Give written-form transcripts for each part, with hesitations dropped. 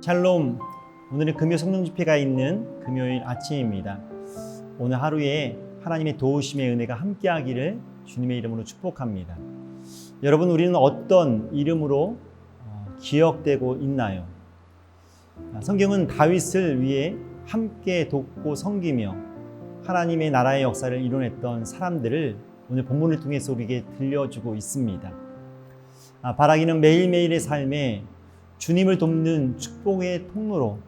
샬롬. 오늘은 금요 성령 집회가 있는 금요일 아침입니다. 오늘 하루에 하나님의 도우심의 은혜가 함께하기를 주님의 이름으로 축복합니다. 여러분, 우리는 어떤 이름으로 기억되고 있나요? 성경은 다윗을 위해 함께 돕고 섬기며 하나님의 나라의 역사를 이뤄냈던 사람들을 오늘 본문을 통해서 우리에게 들려주고 있습니다. 바라기는 매일매일의 삶에 주님을 돕는 축복의 통로로,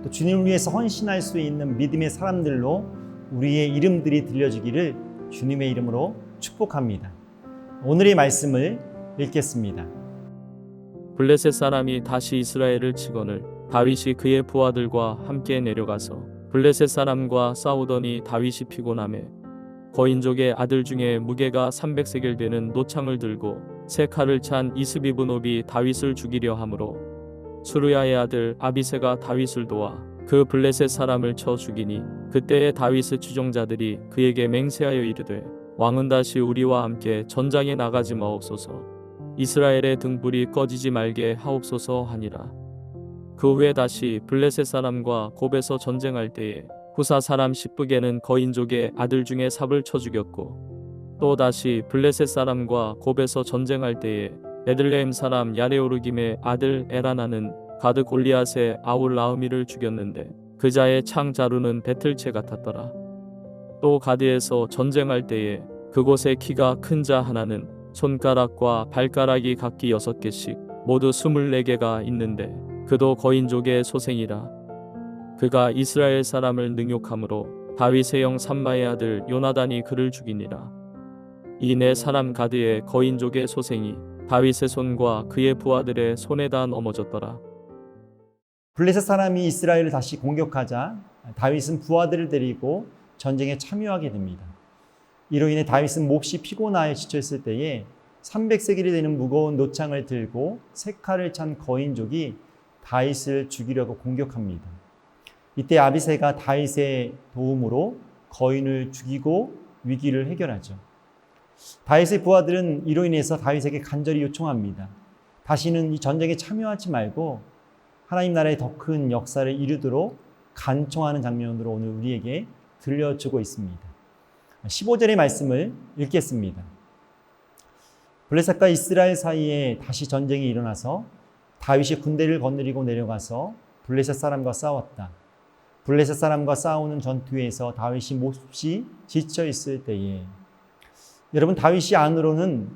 또 주님을 위해서 헌신할 수 있는 믿음의 사람들로 우리의 이름들이 들려지기를 주님의 이름으로 축복합니다. 오늘의 말씀을 읽겠습니다. 블레셋 사람이 다시 이스라엘을 치거늘 다윗이 그의 부하들과 함께 내려가서 블레셋 사람과 싸우더니 다윗이 피곤하매 거인족의 아들 중에 무게가 300세겔 되는 노창을 들고 세 칼을 찬 이스비브노비 다윗을 죽이려 하므로 수르야의 아들 아비새가 다윗을 도와 그 블레셋 사람을 쳐 죽이니 그때에 다윗의 추종자들이 그에게 맹세하여 이르되 왕은 다시 우리와 함께 전장에 나가지 마옵소서, 이스라엘의 등불이 꺼지지 말게 하옵소서 하니라. 그 후에 다시 블레셋 사람과 곱에서 전쟁할 때에 후사 사람 십부게는 거인족의 아들 중에 삽을 쳐 죽였고, 또 다시 블레셋 사람과 곱에서 전쟁할 때에 베들레헴 사람 야레오르김의 아들 에라나는 가드 골리앗의 아울 라흐미를 죽였는데 그 자의 창 자루는 배틀채 같았더라. 또 가드에서 전쟁할 때에 그곳에 키가 큰 자 하나는 손가락과 발가락이 각기 6개씩 모두 24개가 있는데 그도 거인족의 소생이라. 그가 이스라엘 사람을 능욕함으로 다윗의 형 삼마의 아들 요나단이 그를 죽이니라. 이 네 사람 가드의 거인족의 소생이 다윗의 손과 그의 부하들의 손에다 넘어졌더라. 블레셋 사람이 이스라엘을 다시 공격하자 다윗은 부하들을 데리고 전쟁에 참여하게 됩니다. 이로 인해 다윗은 몹시 피곤하여 지쳐있을 때에 300세겔이 되는 무거운 노창을 들고 세 칼을 찬 거인족이 다윗을 죽이려고 공격합니다. 이때 아비새가 다윗의 도움으로 거인을 죽이고 위기를 해결하죠. 다윗의 부하들은 이로 인해서 다윗에게 간절히 요청합니다. 다시는 이 전쟁에 참여하지 말고 하나님 나라의 더 큰 역사를 이루도록 간청하는 장면으로 오늘 우리에게 들려주고 있습니다. 15절의 말씀을 읽겠습니다. 블레셋과 이스라엘 사이에 다시 전쟁이 일어나서 다윗이 군대를 거느리고 내려가서 블레셋 사람과 싸웠다. 블레셋 사람과 싸우는 전투에서 다윗이 몹시 지쳐 있을 때에, 여러분, 다윗이 안으로는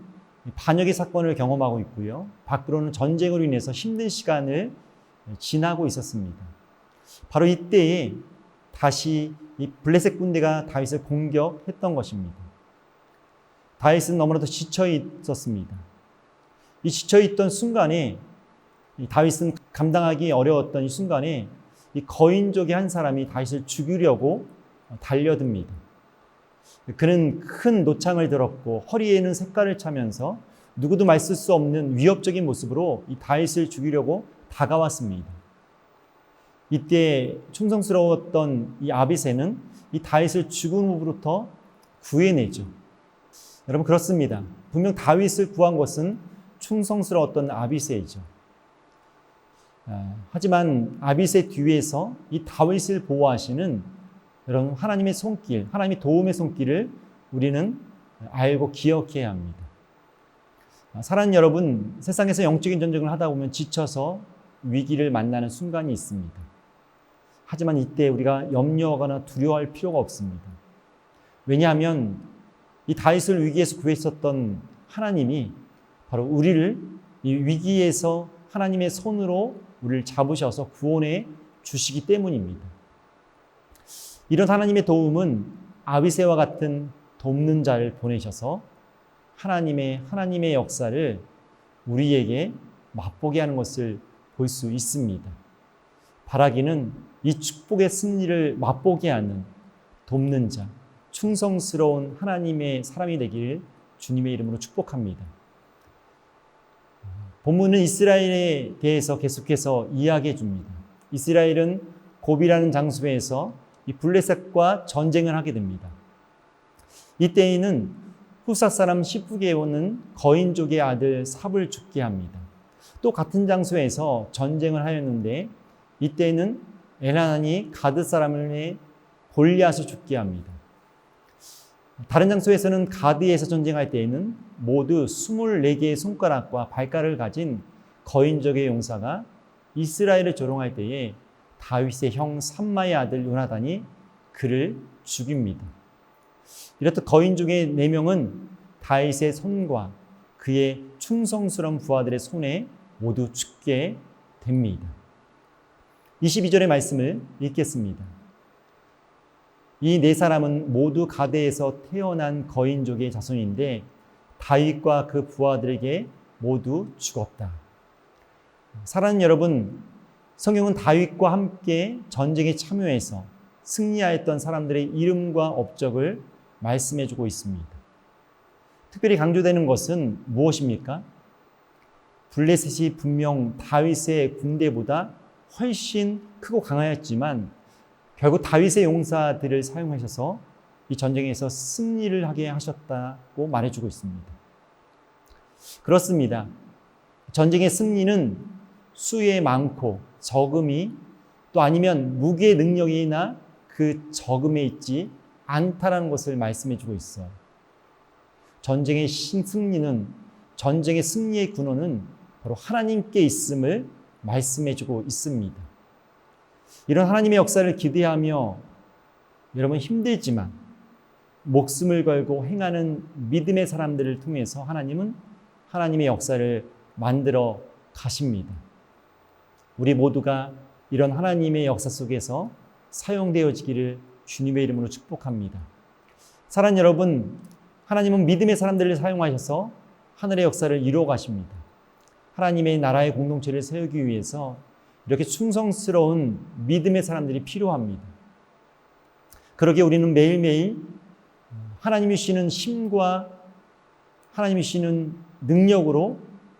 반역의 사건을 경험하고 있고요, 밖으로는 전쟁으로 인해서 힘든 시간을 지나고 있었습니다. 바로 이때에 다시 이 블레셋 군대가 다윗을 공격했던 것입니다. 다윗은 너무나도 지쳐 있었습니다. 이 지쳐 있던 순간에 다윗은 감당하기 어려웠던 이 순간에 이 거인족의 한 사람이 다윗을 죽이려고 달려듭니다. 그는 큰 노창을 들었고 허리에는 색깔을 차면서 누구도 맞설 수 없는 위협적인 모습으로 이 다윗을 죽이려고 다가왔습니다. 이때 충성스러웠던 이 아비새는 이 다윗을 죽음으로부터 구해내죠. 여러분, 그렇습니다. 분명 다윗을 구한 것은 충성스러웠던 아비새이죠. 하지만 아비새 뒤에서 이 다윗을 보호하시는 여러분, 하나님의 손길, 하나님의 도움의 손길을 우리는 알고 기억해야 합니다. 사랑하는 여러분, 세상에서 영적인 전쟁을 하다 보면 지쳐서 위기를 만나는 순간이 있습니다. 하지만 이때 우리가 염려하거나 두려워할 필요가 없습니다. 왜냐하면 이 다윗을 위기에서 구했었던 하나님이 바로 우리를 이 위기에서 하나님의 손으로 우리를 잡으셔서 구원해 주시기 때문입니다. 이런 하나님의 도움은 아비새와 같은 돕는 자를 보내셔서 하나님의 역사를 우리에게 맛보게 하는 것을 볼 수 있습니다. 바라기는 이 축복의 승리를 맛보게 하는 돕는 자, 충성스러운 하나님의 사람이 되기를 주님의 이름으로 축복합니다. 본문은 이스라엘에 대해서 계속해서 이야기해 줍니다. 이스라엘은 곱이라는 장소에서 이 블레셋과 전쟁을 하게 됩니다. 이때에는 후사 사람 시브게오는 거인족의 아들 삽을 죽게 합니다. 또 같은 장소에서 전쟁을 하였는데 이때는 엘하난이 가드 사람을 골리앗을 죽게 합니다. 다른 장소에서는 가드에서 전쟁할 때에는 모두 24개의 손가락과 발가락을 가진 거인족의 용사가 이스라엘을 조롱할 때에 다윗의 형 삼마의 아들 요나단이 그를 죽입니다. 이렇듯 거인족의 4명은 다윗의 손과 그의 충성스러운 부하들의 손에 모두 죽게 됩니다. 22절의 말씀을 읽겠습니다. 이 4사람은 모두 가드에서 태어난 거인족의 자손인데 다윗과 그 부하들에게 모두 죽었다. 사랑하는 여러분, 성경은 다윗과 함께 전쟁에 참여해서 승리하였던 사람들의 이름과 업적을 말씀해주고 있습니다. 특별히 강조되는 것은 무엇입니까? 블레셋이 분명 다윗의 군대보다 훨씬 크고 강하였지만 결국 다윗의 용사들을 사용하셔서 이 전쟁에서 승리를 하게 하셨다고 말해주고 있습니다. 그렇습니다. 전쟁의 승리는 수에 많고 적음이 또 아니면 무기의 능력이나 그 적음에 있지 않다라는 것을 말씀해주고 있어요. 전쟁의 승리는, 전쟁의 승리의 근원은 바로 하나님께 있음을 말씀해주고 있습니다. 이런 하나님의 역사를 기대하며 여러분 힘들지만 목숨을 걸고 행하는 믿음의 사람들을 통해서 하나님은 하나님의 역사를 만들어 가십니다. 우리 모두가 이런 하나님의 역사 속에서 사용되어지기를 주님의 이름으로 축복합니다. 사랑하는 여러분, 하나님은 믿음의 사람들을 사용하셔서 하늘의 역사를 이루어 가십니다. 하나님의 나라의 공동체를 세우기 위해서 이렇게 충성스러운 믿음의 사람들이 필요합니다. 그러기에 우리는 매일매일 하나님이 주시는 힘과 하나님이 주시는 능력으로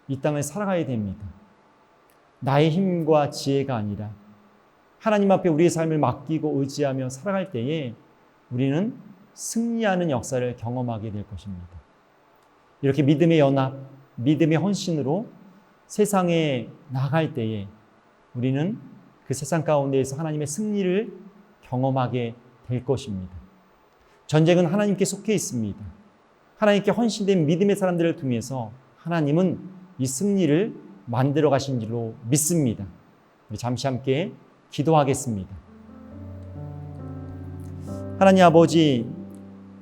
이 땅을 살아가야 됩니다. 나의 힘과 지혜가 아니라 하나님 앞에 우리의 삶을 맡기고 의지하며 살아갈 때에 우리는 승리하는 역사를 경험하게 될 것입니다. 이렇게 믿음의 연합, 믿음의 헌신으로 세상에 나갈 때에 우리는 그 세상 가운데에서 하나님의 승리를 경험하게 될 것입니다. 전쟁은 하나님께 속해 있습니다. 하나님께 헌신된 믿음의 사람들을 통해서 하나님은 이 승리를 만들어 가신 줄로 믿습니다. 우리 잠시 함께 기도하겠습니다. 하나님 아버지,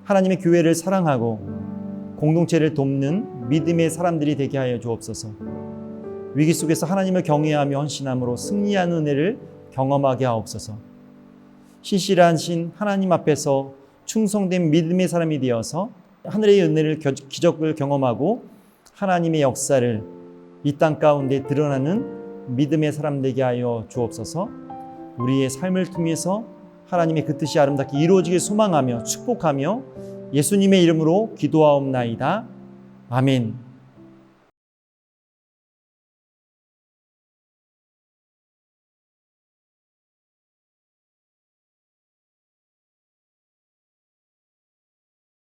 하나님의 교회를 사랑하고 공동체를 돕는 믿음의 사람들이 되게 하여 주옵소서. 위기 속에서 하나님을 경외하며 헌신함으로 승리하는 은혜를 경험하게 하옵소서. 신실하신 하나님 앞에서 충성된 믿음의 사람이 되어서 하늘의 은혜를, 기적을 경험하고 하나님의 역사를 이 땅 가운데 드러나는 믿음의 사람 되게 하여 주옵소서. 우리의 삶을 통해서 하나님의 그 뜻이 아름답게 이루어지길 소망하며 축복하며 예수님의 이름으로 기도하옵나이다. 아멘.